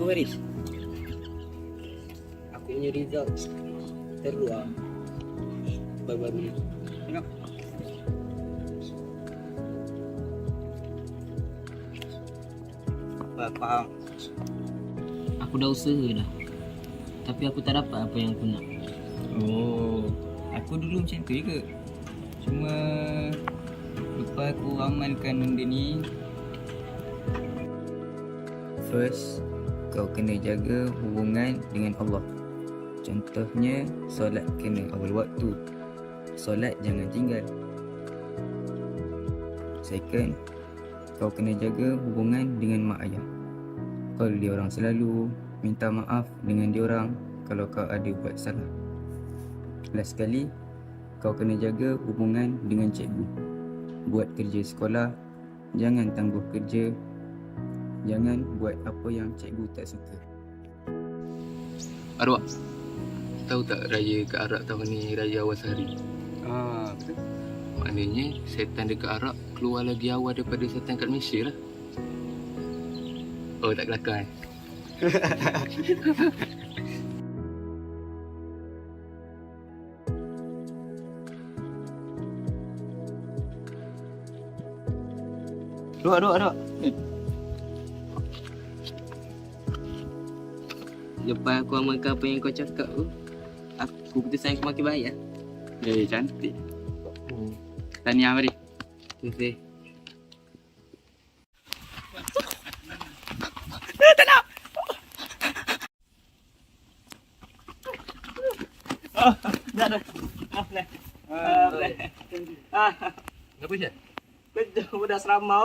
Haris. Aku punya result terluar baru-baru ni. Tengok. Faham. Aku dah usaha dah. Tapi aku tak dapat apa yang aku nak. Oh, aku dulu macam tu juga. Cuma lepas aku amalkan benda ni, first, kau kena jaga hubungan dengan Allah. Contohnya, solat kena awal waktu. Solat jangan tinggal. Second, kau kena jaga hubungan dengan mak ayah. Call dia orang selalu, minta maaf dengan dia orang kalau kau ada buat salah. Last sekali, kau kena jaga hubungan dengan cikgu. Buat kerja sekolah, jangan tangguh kerja. Jangan buat apa yang cikgu tak suka. Arwah, tahu tak raya ke Arak tahun ni raya awal sehari? Betul. Maknanya setan dekat Arak keluar lagi awal daripada setan kat Malaysia lah. Oh, tak kelakar. Duk. Lepas aku amalkan apa yang kau cakap tu, aku putusan aku makin baik lah. Cantik. Tahniah, mari. Terima kasih. Kenapa, Syed? Kerja budak asrama.